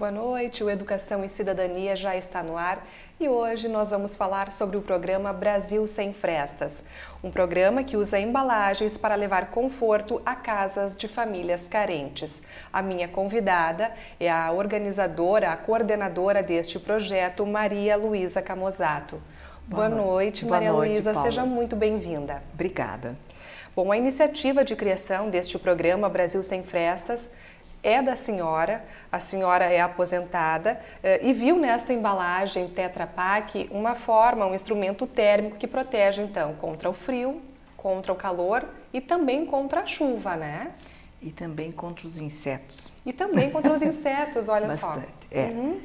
Boa noite, o Educação e Cidadania já está no ar e hoje nós vamos falar sobre o programa Brasil Sem Frestas, um programa que usa embalagens para levar conforto a casas de famílias carentes. A minha convidada é a organizadora, a coordenadora deste projeto, Maria Luísa Camozato. Boa noite, Maria Luísa, seja muito bem-vinda. Obrigada. Bom, a iniciativa de criação deste programa Brasil Sem Frestas é da senhora, a senhora é aposentada e viu nesta embalagem Tetra Pak uma forma, um instrumento térmico que protege então contra o frio, contra o calor e também contra a chuva, né? E também contra os insetos. E também contra os insetos, olha Bastante, só. Uhum.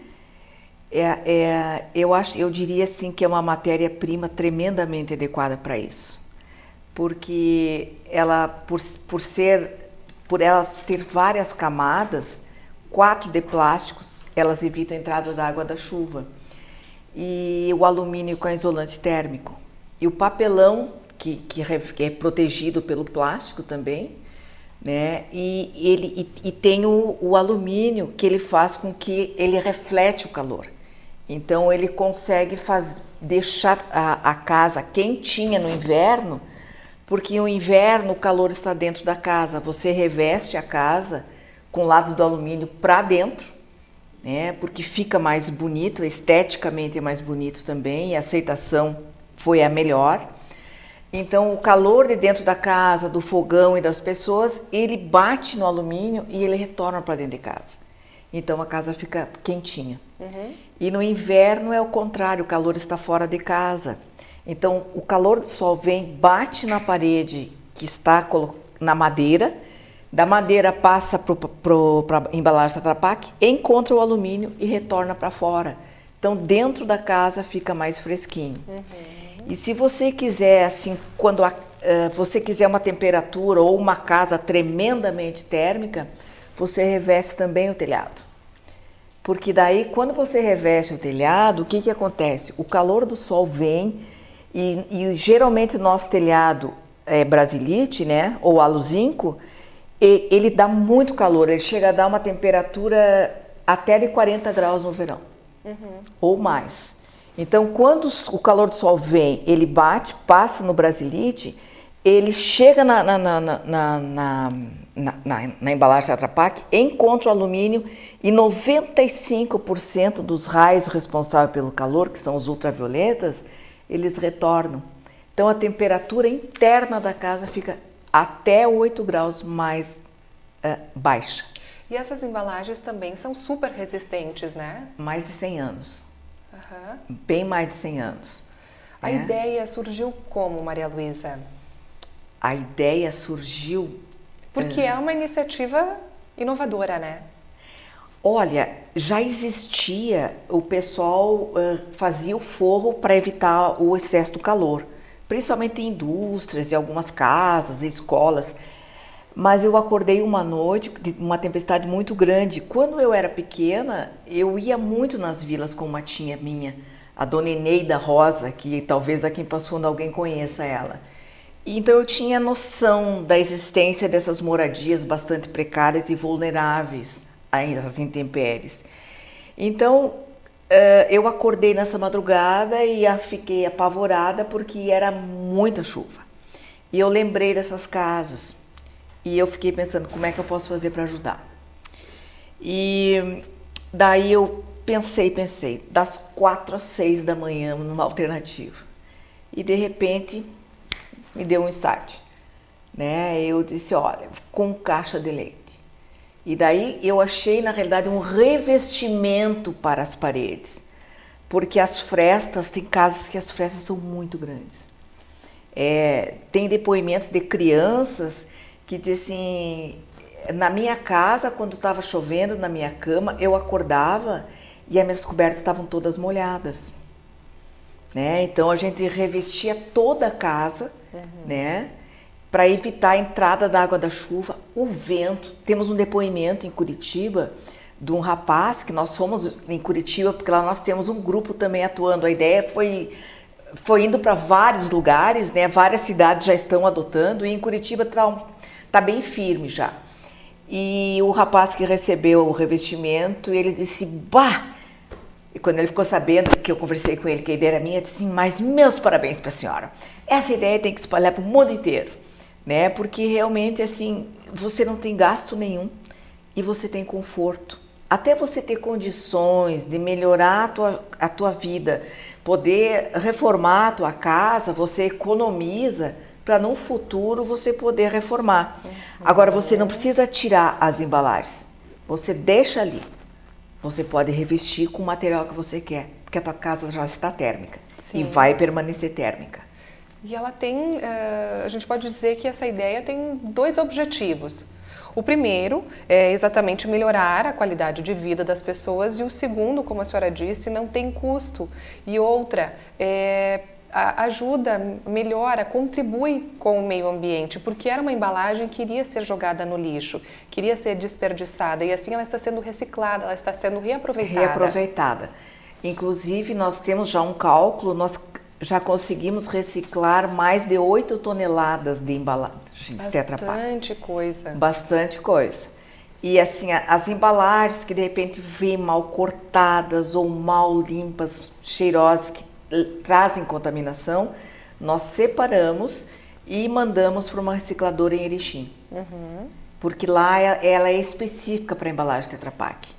Eu diria assim que é uma matéria-prima tremendamente adequada para isso, porque ela, por elas ter várias camadas, 4 de plásticos, elas evitam a entrada da água da chuva. E o alumínio com isolante térmico. E o papelão, que é protegido pelo plástico também, né? E tem o alumínio, que ele faz com que ele reflete o calor. Então ele consegue deixar a casa quentinha no inverno, porque no inverno o calor está dentro da casa, você reveste a casa com o lado do alumínio para dentro, né? Porque fica mais bonito, esteticamente é mais bonito também, e a aceitação foi a melhor. Então o calor de dentro da casa, do fogão e das pessoas, ele bate no alumínio e ele retorna para dentro de casa. Então a casa fica quentinha. Uhum. E no inverno é o contrário, o calor está fora de casa. Então, o calor do sol vem, bate na parede que está na madeira, da madeira passa para a embalagem Tetra Pak, encontra o alumínio e retorna para fora. Então, dentro da casa fica mais fresquinho. Uhum. E se você quiser, assim, quando você quiser uma temperatura ou uma casa tremendamente térmica, você reveste também o telhado. Porque daí, quando você reveste o telhado, o que acontece? O calor do sol vem. E geralmente o nosso telhado é brasilite, né, ou aluzinco, ele dá muito calor, ele chega a dar uma temperatura até de 40 graus no verão, ou mais. Então, quando o calor do sol vem, ele bate, passa no brasilite, ele chega na embalagem Tetra Pak, encontra o alumínio e 95% dos raios responsáveis pelo calor, que são os ultravioletas, eles retornam. Então a temperatura interna da casa fica até 8 graus mais baixa. E essas embalagens também são super resistentes, né? Mais de 100 anos. Uhum. Bem mais de 100 anos. A ideia surgiu como, Maria Luísa? A ideia surgiu... Porque é uma iniciativa inovadora, né? Olha, já existia, o pessoal fazia o forro para evitar o excesso do calor, principalmente em indústrias, em algumas casas, escolas. Mas eu acordei uma noite de uma tempestade muito grande. Quando eu era pequena, eu ia muito nas vilas com uma tia minha, a dona Eneida Rosa, que talvez aqui em Passo Fundo alguém conheça ela. Então eu tinha noção da existência dessas moradias bastante precárias e vulneráveis às intempéries. Então eu acordei nessa madrugada e fiquei apavorada porque era muita chuva. E eu lembrei dessas casas e eu fiquei pensando como é que eu posso fazer para ajudar. E daí eu pensei, das 4 às 6 da manhã numa alternativa. E de repente me deu um insight, né? Eu disse, olha, com caixa de leite. E daí eu achei, na realidade, um revestimento para as paredes, porque as frestas, tem casas que as frestas são muito grandes. Tem depoimentos de crianças que dizem assim, na minha casa, quando estava chovendo, na minha cama, eu acordava e as minhas cobertas estavam todas molhadas. Né? Então a gente revestia toda a casa, né? Para evitar a entrada da água da chuva, o vento. Temos um depoimento em Curitiba de um rapaz, que nós fomos em Curitiba, porque lá nós temos um grupo também atuando. A ideia foi indo para vários lugares, né? Várias cidades já estão adotando e em Curitiba tá bem firme já. E o rapaz que recebeu o revestimento, ele disse, bah! E quando ele ficou sabendo que eu conversei com ele, que a ideia era minha, disse assim, mas meus parabéns para a senhora. Essa ideia tem que espalhar para o mundo inteiro, né? Porque realmente, assim, você não tem gasto nenhum e você tem conforto. Até você ter condições de melhorar a tua vida, poder reformar a tua casa, você economiza para no futuro você poder reformar. Agora, você não precisa tirar as embalagens, você deixa ali. Você pode revestir com o material que você quer, porque a tua casa já está térmica. Sim. E vai permanecer térmica. E ela tem, a gente pode dizer que essa ideia tem 2 objetivos. O primeiro é exatamente melhorar a qualidade de vida das pessoas e o segundo, como a senhora disse, não tem custo. E outra, ajuda, melhora, contribui com o meio ambiente, porque era uma embalagem que iria ser jogada no lixo, queria ser desperdiçada e assim ela está sendo reciclada, ela está sendo reaproveitada. Reaproveitada. Inclusive, nós temos já um cálculo, nós já conseguimos reciclar mais de 8 toneladas de embalagens de Tetra Pak. Bastante coisa. Bastante coisa. E assim, as embalagens que de repente vêm mal cortadas ou mal limpas, cheirosas, que trazem contaminação, nós separamos e mandamos para uma recicladora em Erechim. Porque lá ela é específica para a embalagem Tetra Pak,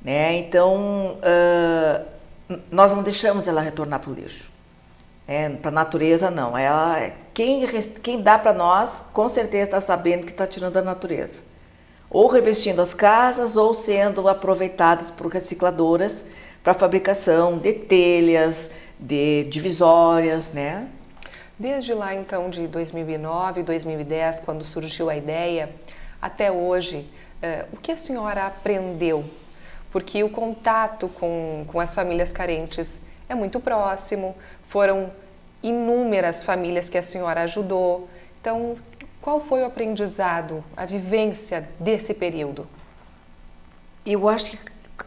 né? Então, nós não deixamos ela retornar para o lixo. Para a natureza, não. Quem dá para nós, com certeza está sabendo que está tirando da natureza. Ou revestindo as casas, ou sendo aproveitadas por recicladoras para fabricação de telhas, de divisórias, né? Desde lá, então, de 2009, 2010, quando surgiu a ideia, até hoje, o que a senhora aprendeu? Porque o contato com as famílias carentes é muito próximo, foram inúmeras famílias que a senhora ajudou. Então, qual foi o aprendizado, a vivência desse período? Eu acho que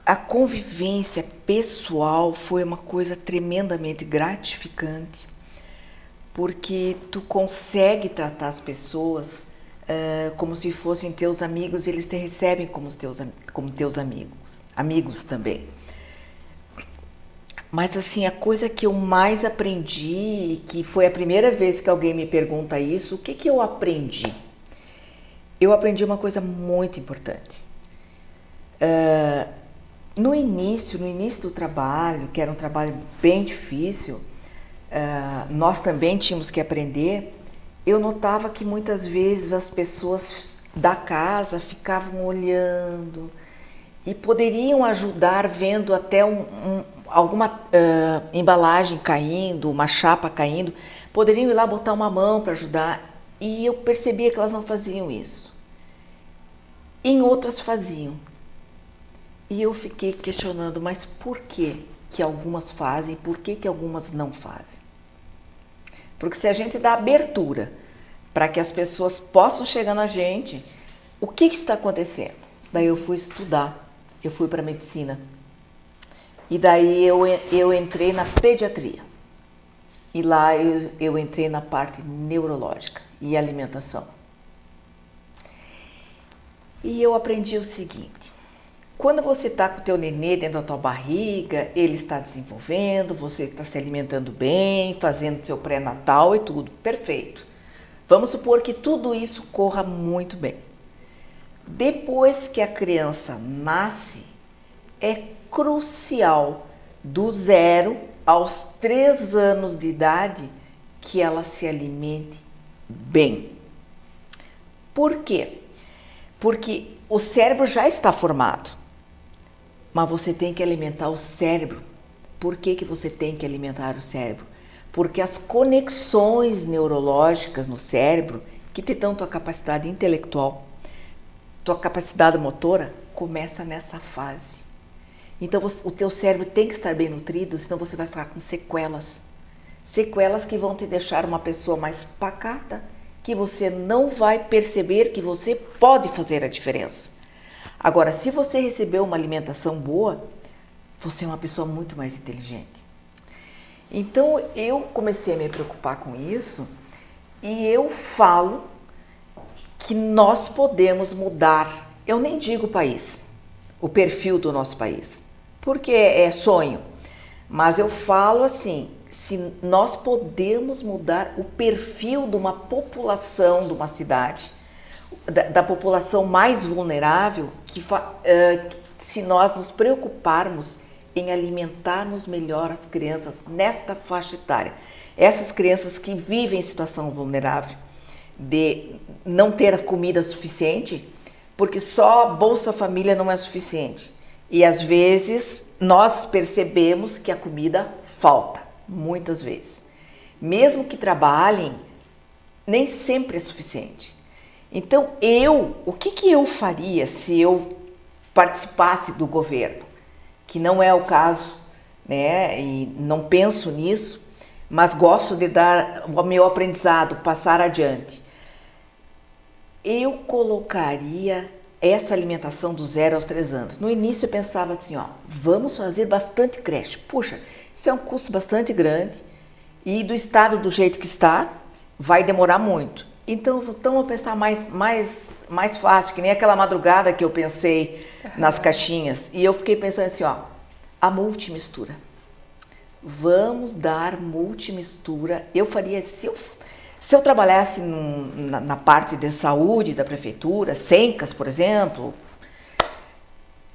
a convivência pessoal foi uma coisa tremendamente gratificante, porque tu consegue tratar as pessoas como se fossem teus amigos, e eles te recebem como teus amigos também. Mas assim, a coisa que eu mais aprendi, que foi a primeira vez que alguém me pergunta isso, o que eu aprendi? Eu aprendi uma coisa muito importante. No início do trabalho, que era um trabalho bem difícil, nós também tínhamos que aprender. Eu notava que muitas vezes as pessoas da casa ficavam olhando e poderiam ajudar vendo até alguma embalagem caindo, uma chapa caindo, poderiam ir lá botar uma mão para ajudar, e eu percebia que elas não faziam isso. Em outras faziam. E eu fiquei questionando, mas por que algumas fazem e por que algumas não fazem? Porque se a gente dá abertura para que as pessoas possam chegar na gente, o que está acontecendo? Daí eu fui estudar, eu fui para medicina. E daí eu entrei na pediatria. E lá eu entrei na parte neurológica e alimentação. E eu aprendi o seguinte: quando você está com o teu nenê dentro da tua barriga, ele está desenvolvendo, você está se alimentando bem, fazendo seu pré-natal e tudo, perfeito. Vamos supor que tudo isso corra muito bem. Depois que a criança nasce, é crucial, do 0 aos 3 anos de idade, que ela se alimente bem. Por quê? Porque o cérebro já está formado, mas você tem que alimentar o cérebro. Por que você tem que alimentar o cérebro? Porque as conexões neurológicas no cérebro, que te dão tua capacidade intelectual, tua capacidade motora, começa nessa fase. Então o teu cérebro tem que estar bem nutrido, senão você vai ficar com sequelas. Sequelas que vão te deixar uma pessoa mais pacata, que você não vai perceber que você pode fazer a diferença. Agora, se você recebeu uma alimentação boa, você é uma pessoa muito mais inteligente. Então eu comecei a me preocupar com isso, e eu falo que nós podemos mudar eu nem digo país, o perfil do nosso país, porque é sonho. Mas eu falo assim, se nós podemos mudar o perfil de uma população de uma cidade, da população mais vulnerável, se nós nos preocuparmos em alimentarmos melhor as crianças nesta faixa etária, essas crianças que vivem em situação vulnerável, de não ter comida suficiente, porque só Bolsa Família não é suficiente. E às vezes nós percebemos que a comida falta, muitas vezes. Mesmo que trabalhem, nem sempre é suficiente. Então o que eu faria se eu participasse do governo? Que não é o caso, né? E não penso nisso, mas gosto de dar o meu aprendizado, passar adiante. Eu colocaria essa alimentação do 0 aos 3 anos. No início eu pensava assim, ó, vamos fazer bastante creche. Puxa, isso é um custo bastante grande e do estado do jeito que está, vai demorar muito. Então vamos pensar mais fácil, que nem aquela madrugada que eu pensei nas caixinhas. E eu fiquei pensando assim, ó, a multimistura. Vamos dar multimistura. Eu faria, se eu trabalhasse na parte de saúde da prefeitura, Sencas, por exemplo,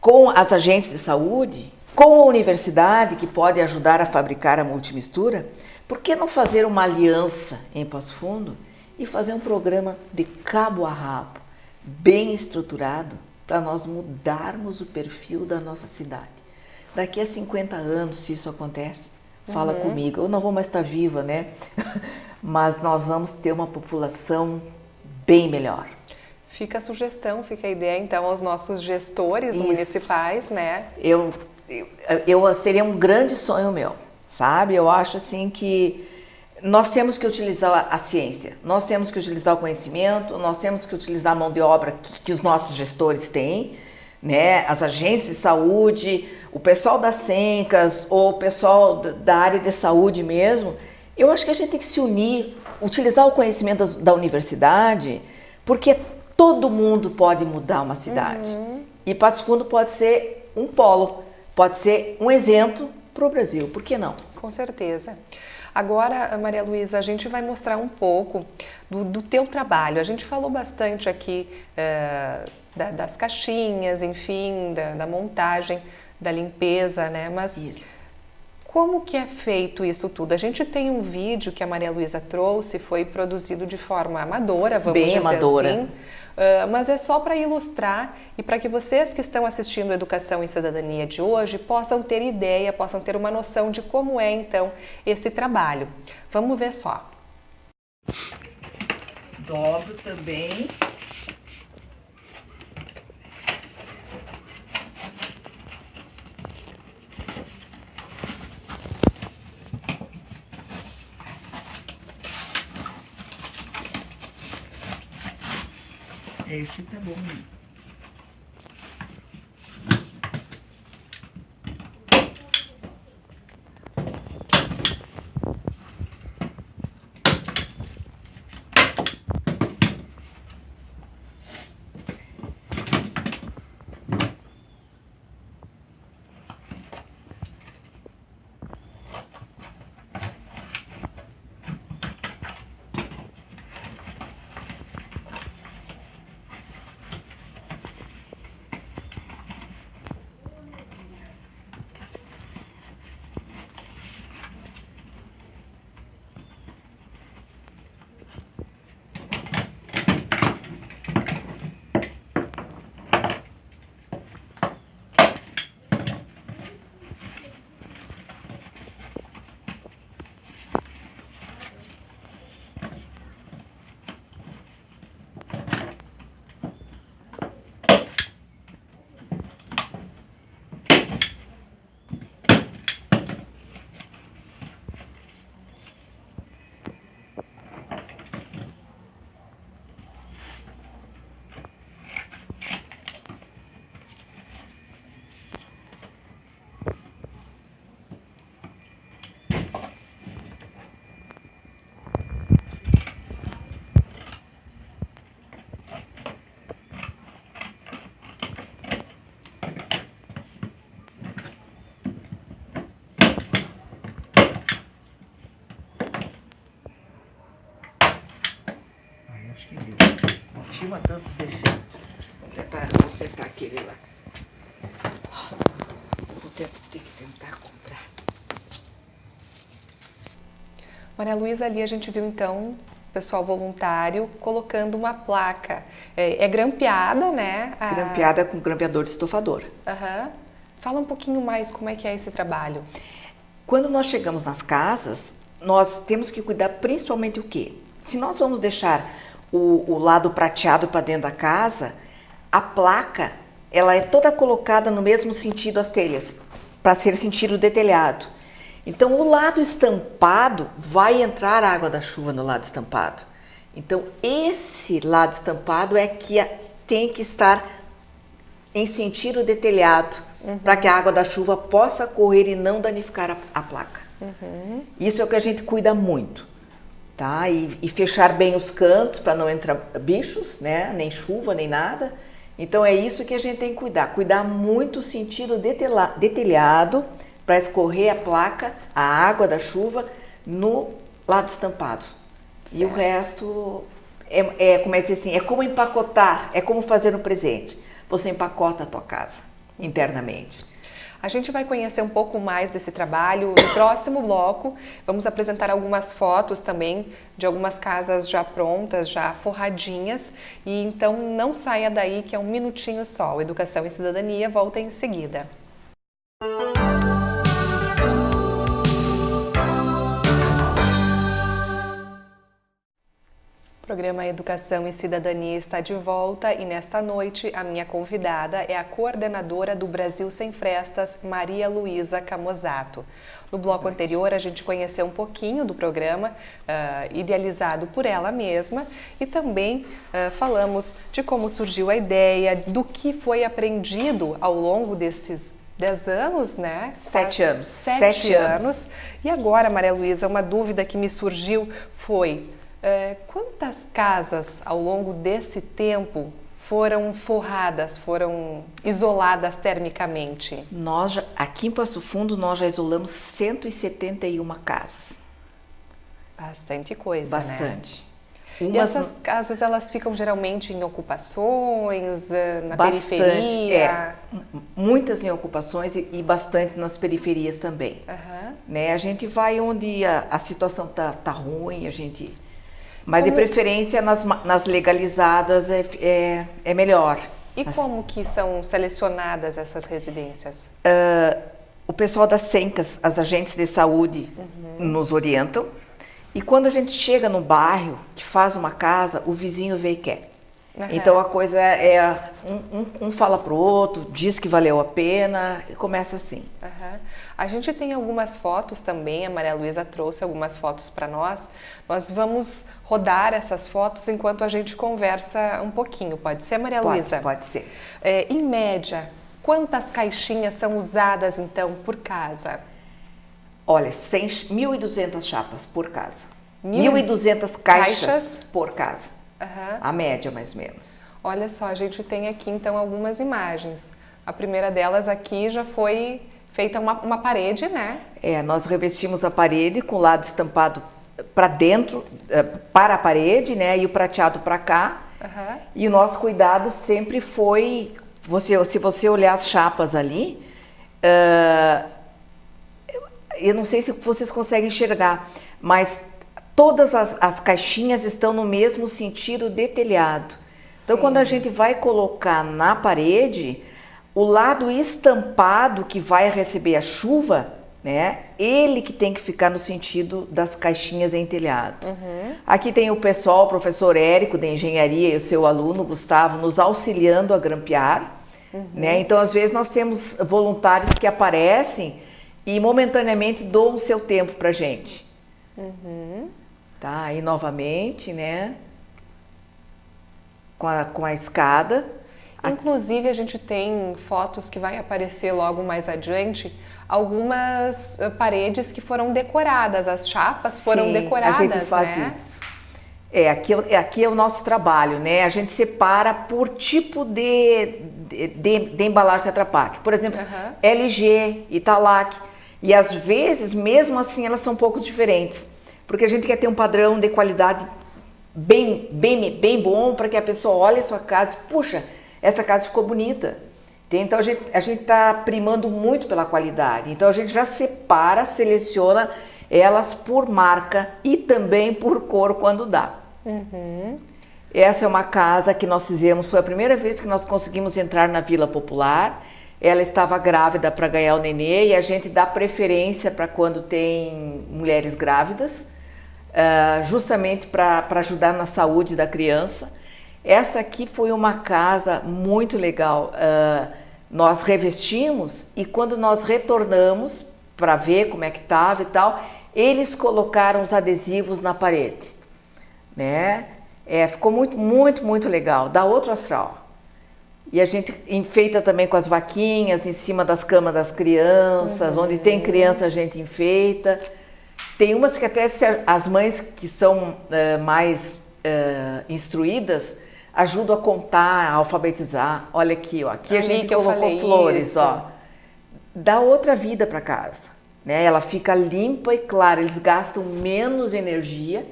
com as agências de saúde, com a universidade que pode ajudar a fabricar a multimistura, por que não fazer uma aliança em Passo Fundo e fazer um programa de cabo a rabo, bem estruturado, para nós mudarmos o perfil da nossa cidade? Daqui a 50 anos, se isso acontece, fala comigo. Eu não vou mais estar viva, né? Mas nós vamos ter uma população bem melhor. Fica a sugestão, fica a ideia, então, aos nossos gestores municipais, né? Seria um grande sonho meu, sabe? Eu acho assim que nós temos que utilizar a ciência, nós temos que utilizar o conhecimento, nós temos que utilizar a mão de obra que os nossos gestores têm, né? As agências de saúde, o pessoal das Sencas, ou o pessoal da área de saúde mesmo. Eu acho que a gente tem que se unir, utilizar o conhecimento da universidade, porque todo mundo pode mudar uma cidade. E Passo Fundo pode ser um polo, pode ser um exemplo para o Brasil, por que não? Com certeza. Agora, Maria Luísa, a gente vai mostrar um pouco do teu trabalho. A gente falou bastante aqui das caixinhas, enfim, da montagem, da limpeza, né? Mas como que é feito isso tudo? A gente tem um vídeo que a Maria Luísa trouxe, foi produzido de forma amadora, vamos dizer assim. Mas é só para ilustrar e para que vocês que estão assistindo Educação e Cidadania de hoje possam ter ideia, possam ter uma noção de como é então esse trabalho. Vamos ver só. Dobro também. Esse tá bom. Acho que ele tinha tantos defeitos. Vou tentar consertar aquele lá. Vou ter que tentar comprar. Maria Luísa, ali a gente viu então o pessoal voluntário colocando uma placa. É grampeada, né? Grampeada com grampeador de estofador. Aham. Fala um pouquinho mais como é que é esse trabalho. Quando nós chegamos nas casas, nós temos que cuidar principalmente o quê? Se nós vamos deixar o lado prateado para dentro da casa, a placa, ela é toda colocada no mesmo sentido as telhas, para ser sentido de telhado. Então, o lado estampado, vai entrar a água da chuva no lado estampado. Então, esse lado estampado é que tem que estar em sentido de telhado, para que a água da chuva possa correr e não danificar a placa. Isso é o que a gente cuida muito, tá? E fechar bem os cantos para não entrar bichos, né? Nem chuva, nem nada. Então é isso que a gente tem que cuidar. Cuidar muito o sentido de telhado para escorrer a placa, a água da chuva, no lado estampado. Certo. E o resto como é dizer assim, é como empacotar, é como fazer um presente. Você empacota a tua casa internamente. A gente vai conhecer um pouco mais desse trabalho no próximo bloco. Vamos apresentar algumas fotos também de algumas casas já prontas, já forradinhas. E então não saia daí que é um minutinho só. O Educação e Cidadania volta em seguida. O programa Educação e Cidadania está de volta e nesta noite a minha convidada é a coordenadora do Brasil Sem Frestas, Maria Luísa Camozzato. No bloco anterior a gente conheceu um pouquinho do programa, idealizado por ela mesma, e também falamos de como surgiu a ideia, do que foi aprendido ao longo desses 10 anos, né? 7 anos. 7 anos. E agora, Maria Luísa, uma dúvida que me surgiu foi... quantas casas ao longo desse tempo foram forradas, foram isoladas termicamente? Nós, aqui em Passo Fundo, nós já isolamos 171 casas. Bastante coisa, Bastante. Né? E essas casas, elas ficam geralmente em ocupações, na bastante, periferia? Muitas em ocupações e bastante nas periferias também. Né? A gente vai onde a situação tá ruim, a gente... Mas de preferência nas legalizadas é melhor. E como que são selecionadas essas residências? O pessoal das SENCAS, as agentes de saúde, nos orientam. E quando a gente chega no bairro, que faz uma casa, o vizinho vê e quer. Então a coisa um fala pro outro, diz que valeu a pena e começa assim. A gente tem algumas fotos também, a Maria Luísa trouxe algumas fotos para nós. Nós vamos rodar essas fotos enquanto a gente conversa um pouquinho. Pode ser, Maria Luísa? Pode ser. Em média, quantas caixinhas são usadas então por casa? Olha, 1.200 chapas por casa. 1.200 caixas por casa. A média, mais ou menos. Olha só, a gente tem aqui então algumas imagens. A primeira delas aqui já foi feita uma parede, né? Nós revestimos a parede com o lado estampado para dentro, para a parede, né? E o prateado para cá. E o nosso cuidado sempre foi... Se você olhar as chapas ali, eu não sei se vocês conseguem enxergar, mas... Todas as caixinhas estão no mesmo sentido de telhado. Então, quando a gente vai colocar na parede, o lado estampado que vai receber a chuva, né? Ele que tem que ficar no sentido das caixinhas em telhado. Aqui tem o pessoal, o professor Érico, da engenharia, e o seu aluno, Gustavo, nos auxiliando a grampear. Né? Então, às vezes, nós temos voluntários que aparecem e momentaneamente doam o seu tempo para a gente. Tá, aí novamente, né, com a escada. Inclusive, a gente tem fotos que vai aparecer logo mais adiante, algumas paredes que foram decoradas, as chapas foram decoradas, a gente faz isso. Aqui é o nosso trabalho, né, a gente separa por tipo de embalagem Tetra Pak. Por exemplo, LG, Italac, e às vezes, mesmo assim, elas são um pouco diferentes. Porque a gente quer ter um padrão de qualidade bem bom para que a pessoa olhe a sua casa e, puxa, essa casa ficou bonita. Então a gente está primando muito pela qualidade. Então a gente já separa, seleciona elas por marca e também por cor quando dá. Uhum. Essa é uma casa que nós fizemos, foi a primeira vez que nós conseguimos entrar na Vila Popular. Ela estava grávida para ganhar o nenê e a gente dá preferência para quando tem mulheres grávidas, justamente para ajudar na saúde da criança. Essa aqui foi uma casa muito legal. Nós revestimos e quando nós retornamos para ver como é que estava e tal, eles colocaram os adesivos na parede, né? Ficou muito legal, dá outro astral. E a gente enfeita também com as vaquinhas em cima das camas das crianças, onde tem criança a gente enfeita. Tem umas que até as mães que são mais instruídas ajudam a contar, a alfabetizar. Olha aqui, ó, aqui a gente colocou flores, isso. ó. Dá outra vida para casa, né? Ela fica limpa e clara, eles gastam menos energia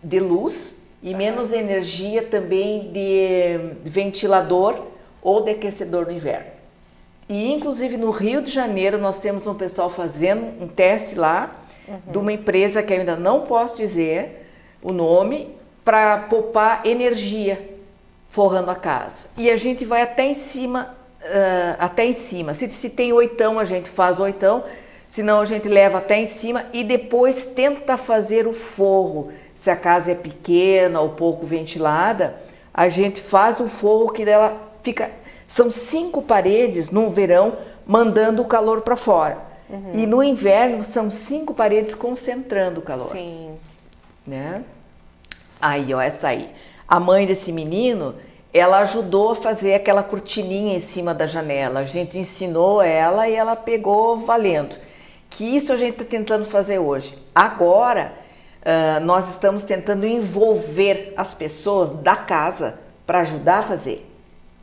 de luz e menos energia também de ventilador ou de aquecedor no inverno. E inclusive no Rio de Janeiro nós temos um pessoal fazendo um teste lá de uma empresa que eu ainda não posso dizer o nome, para poupar energia forrando a casa. E a gente vai até em cima, se tem 8, a gente faz 8, senão a gente leva até em cima e depois tenta fazer o forro. Se a casa é pequena ou pouco ventilada, a gente faz o forro que ela fica... São 5 paredes no verão mandando o calor para fora. E no inverno são 5 paredes concentrando o calor. Sim. Né? Aí, ó, essa aí. A mãe desse menino, ela ajudou a fazer aquela cortininha em cima da janela. A gente ensinou ela e ela pegou valendo. Que isso a gente está tentando fazer hoje. Agora... nós estamos tentando envolver as pessoas da casa para ajudar a fazer.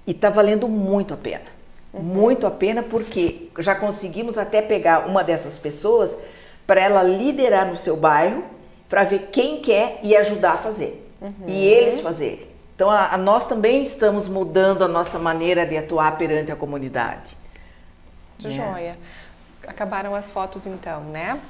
E está valendo muito a pena. Muito a pena porque já conseguimos até pegar uma dessas pessoas para ela liderar no seu bairro, para ver quem quer e ajudar a fazer. E eles fazerem. Então nós também estamos mudando a nossa maneira de atuar perante a comunidade. Joia. Acabaram as fotos então, né?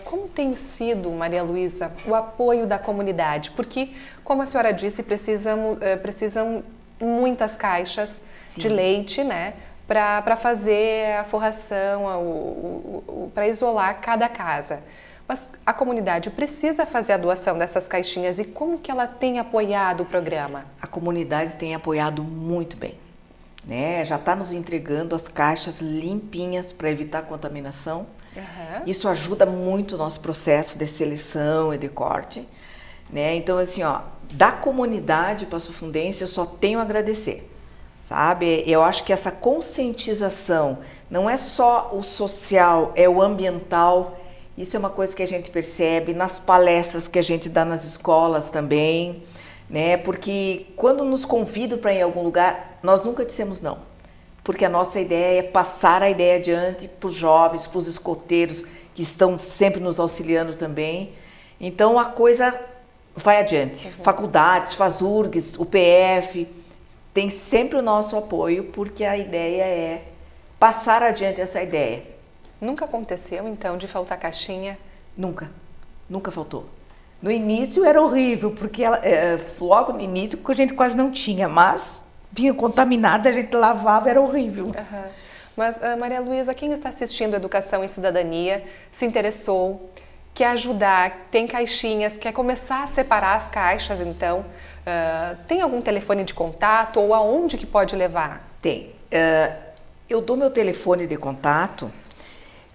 Como tem sido, Maria Luísa, o apoio da comunidade? Porque, como a senhora disse, precisam muitas caixas de leite, né? Para fazer a forração, para isolar cada casa. Mas a comunidade precisa fazer a doação dessas caixinhas e como que ela tem apoiado o programa? A comunidade tem apoiado muito bem. Né? Já está nos entregando as caixas limpinhas para evitar contaminação. Isso ajuda muito o nosso processo de seleção e de corte. Né? Então, assim, ó, da comunidade passofundense eu só tenho a agradecer. Sabe? Eu acho que essa conscientização não é só o social, é o ambiental. Isso é uma coisa que a gente percebe nas palestras que a gente dá nas escolas também. Né? Porque quando nos convidam para ir em algum lugar, nós nunca dissemos não. Porque a nossa ideia é passar a ideia adiante para os jovens, para os escoteiros que estão sempre nos auxiliando também. Então a coisa vai adiante. Faculdades, FASURGs, UPF, tem sempre o nosso apoio porque a ideia é passar adiante essa ideia. Nunca aconteceu então de faltar caixinha? Nunca faltou. No início era horrível, porque logo no início a gente quase não tinha, mas vinha contaminados, a gente lavava, era horrível. Mas, Maria Luísa, quem está assistindo Educação e Cidadania, se interessou, quer ajudar, tem caixinhas, quer começar a separar as caixas, então, tem algum telefone de contato ou aonde que pode levar? Tem. Eu dou meu telefone de contato,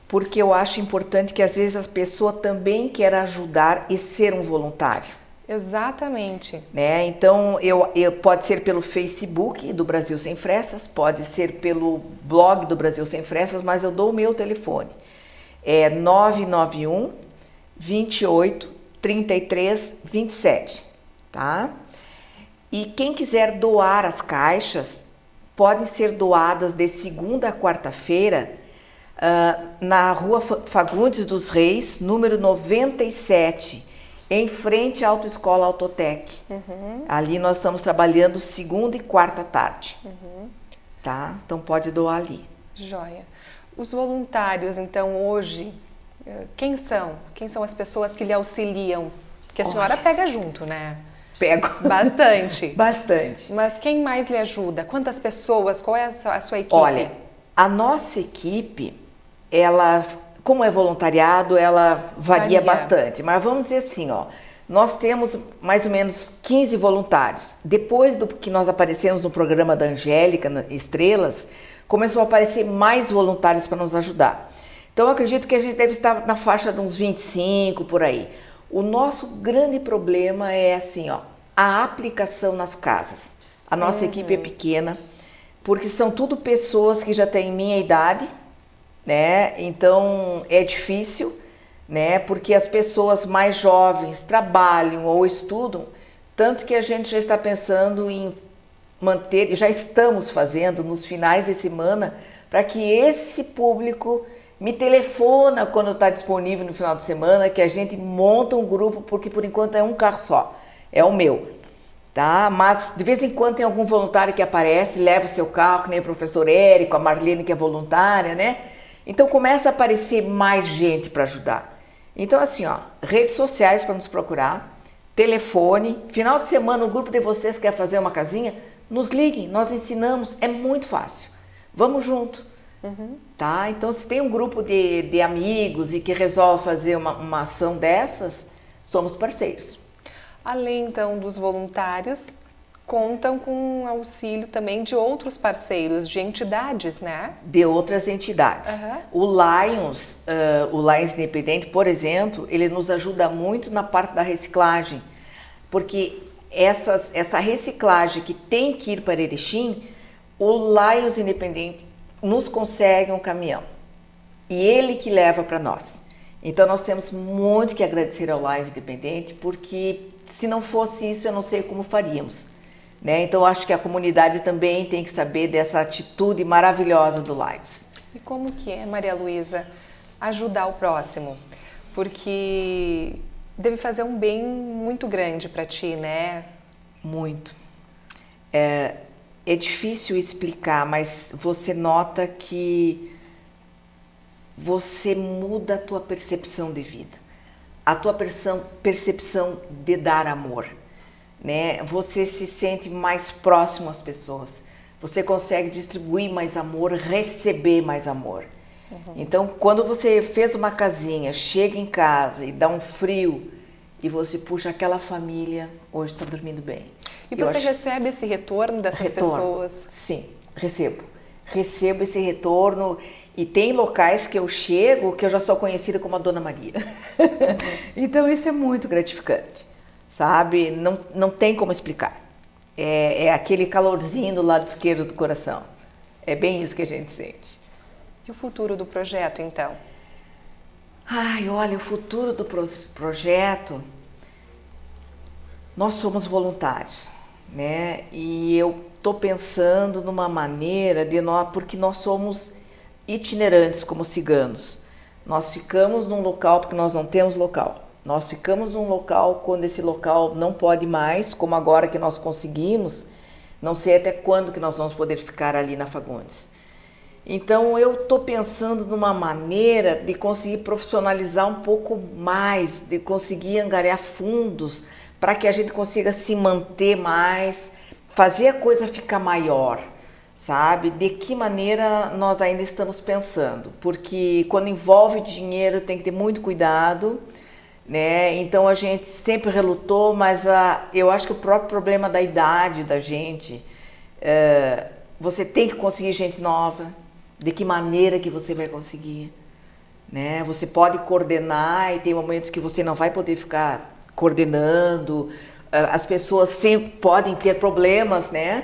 porque eu acho importante que às vezes as pessoas também querem ajudar e ser um voluntário. Exatamente. Né? Então, pode ser pelo Facebook do Brasil Sem Frestas, pode ser pelo blog do Brasil Sem Frestas, mas eu dou o meu telefone. É 991 28 33 27, tá? E quem quiser doar as caixas, podem ser doadas de segunda a quarta-feira, na Rua Fagundes dos Reis, número 97, em frente à Autoescola Autotec. Ali nós estamos trabalhando segunda e quarta tarde. Tá? Então pode doar ali. Joia. Os voluntários, então, hoje, quem são? Quem são as pessoas que lhe auxiliam? Porque a senhora pega junto, né? Pego. Bastante. Bastante. Mas quem mais lhe ajuda? Quantas pessoas? Qual é a sua equipe? Olha, a nossa equipe, ela, como é voluntariado, ela varia bastante. Mas vamos dizer assim, ó, nós temos mais ou menos 15 voluntários. Depois do que nós aparecemos no programa da Angélica, Estrelas, começou a aparecer mais voluntários para nos ajudar. Então, eu acredito que a gente deve estar na faixa de uns 25 por aí. O nosso grande problema é assim, ó, a aplicação nas casas. A nossa equipe é pequena, porque são tudo pessoas que já têm minha idade, né? Então é difícil, né? Porque as pessoas mais jovens trabalham ou estudam, tanto que a gente já está pensando em manter, e já estamos fazendo nos finais de semana, para que esse público me telefona quando está disponível no final de semana, que a gente monta um grupo, porque por enquanto é um carro só, é o meu, tá? Mas de vez em quando tem algum voluntário que aparece, leva o seu carro, que nem o professor Érico, a Marlene que é voluntária, né? Então começa a aparecer mais gente para ajudar. Então assim, ó, redes sociais para nos procurar, telefone, final de semana o grupo de vocês quer fazer uma casinha, nos liguem, nós ensinamos, é muito fácil, vamos junto. Tá? Então, se tem um grupo de amigos e que resolve fazer uma ação dessas, somos parceiros. Além, então, dos voluntários, contam com auxílio também de outros parceiros, de entidades, né? De outras entidades. O Lions Independente, por exemplo, ele nos ajuda muito na parte da reciclagem, porque essa reciclagem que tem que ir para Erechim, o Lions Independente nos consegue um caminhão e ele que leva para nós. Então nós temos muito que agradecer ao Lions Independente, porque se não fosse isso eu não sei como faríamos, né? Então acho que a comunidade também tem que saber dessa atitude maravilhosa do Lions. E como que é, Maria Luísa, ajudar o próximo? Porque deve fazer um bem muito grande para ti, né? Muito. É difícil explicar, mas você nota que você muda a tua percepção de vida, a tua percepção de dar amor, né? Você se sente mais próximo às pessoas, você consegue distribuir mais amor, receber mais amor. Então, quando você fez uma casinha, chega em casa e dá um frio e você puxa aquela família, hoje está dormindo bem. E você recebe esse retorno dessas pessoas? Sim, recebo. Recebo esse retorno e tem locais que eu chego que eu já sou conhecida como a Dona Maria. Então isso é muito gratificante, sabe? Não tem como explicar. É aquele calorzinho do lado esquerdo do coração. É bem isso que a gente sente. E o futuro do projeto, então? Ai, olha, o futuro do projeto... Nós somos voluntários, né? E eu estou pensando numa maneira de nós, porque nós somos itinerantes como ciganos. Nós ficamos num local porque nós não temos local. Nós ficamos num local quando esse local não pode mais, como agora que nós conseguimos, não sei até quando que nós vamos poder ficar ali na Fagundes. Então eu estou pensando numa maneira de conseguir profissionalizar um pouco mais, de conseguir angariar fundos, para que a gente consiga se manter mais, fazer a coisa ficar maior, sabe? De que maneira nós ainda estamos pensando, porque quando envolve dinheiro tem que ter muito cuidado, né? Então a gente sempre relutou, mas eu acho que o próprio problema da idade da gente, você tem que conseguir gente nova, de que maneira que você vai conseguir, né? Você pode coordenar e tem momentos que você não vai poder ficar coordenando, as pessoas sempre podem ter problemas, né?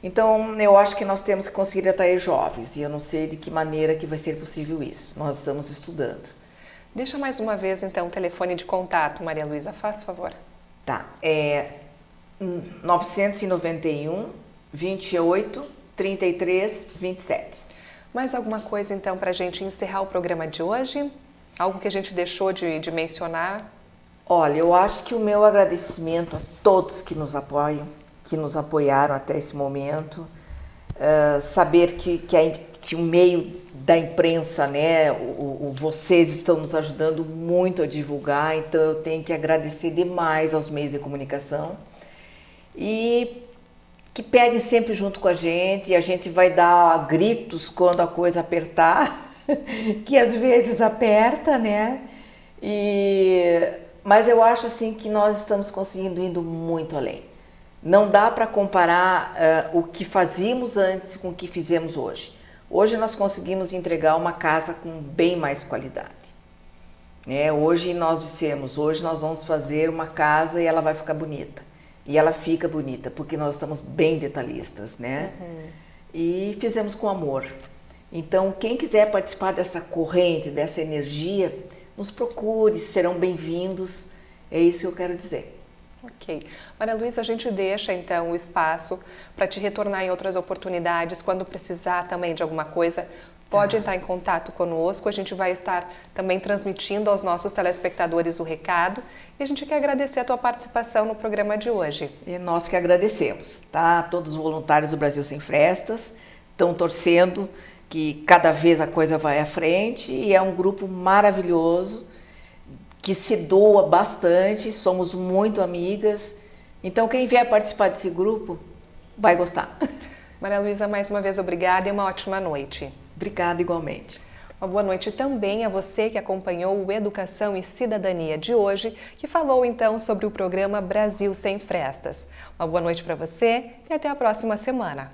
Então, eu acho que nós temos que conseguir atrair jovens e eu não sei de que maneira que vai ser possível isso. Nós estamos estudando. Deixa mais uma vez, então, o telefone de contato, Maria Luísa, faz favor. Tá, 991 28 33 27. Mais alguma coisa, então, para a gente encerrar o programa de hoje? Algo que a gente deixou de mencionar? Olha, eu acho que o meu agradecimento a todos que nos apoiam, que nos apoiaram até esse momento, saber que o meio da imprensa, né, vocês estão nos ajudando muito a divulgar, então eu tenho que agradecer demais aos meios de comunicação e que peguem sempre junto com a gente vai dar gritos quando a coisa apertar, que às vezes aperta, né? Mas eu acho assim que nós estamos conseguindo indo muito além. Não dá para comparar o que fazíamos antes com o que fizemos hoje. Hoje nós conseguimos entregar uma casa com bem mais qualidade. Hoje nós dissemos, hoje nós vamos fazer uma casa e ela vai ficar bonita. E ela fica bonita, porque nós estamos bem detalhistas, né? E fizemos com amor. Então, quem quiser participar dessa corrente, dessa energia, nos procure, serão bem-vindos. É isso que eu quero dizer. Ok. Maria Luísa, a gente deixa então o espaço para te retornar em outras oportunidades, quando precisar também de alguma coisa. Pode entrar em contato conosco, a gente vai estar também transmitindo aos nossos telespectadores o recado e a gente quer agradecer a tua participação no programa de hoje. E nós que agradecemos, tá? Todos os voluntários do Brasil Sem Frestas estão torcendo que cada vez a coisa vai à frente e é um grupo maravilhoso que se doa bastante, somos muito amigas, então quem vier participar desse grupo vai gostar. Maria Luísa, mais uma vez obrigada e uma ótima noite. Obrigada igualmente. Uma boa noite também a você que acompanhou o Educação e Cidadania de hoje, que falou então sobre o programa Brasil Sem Frestas. Uma boa noite para você e até a próxima semana.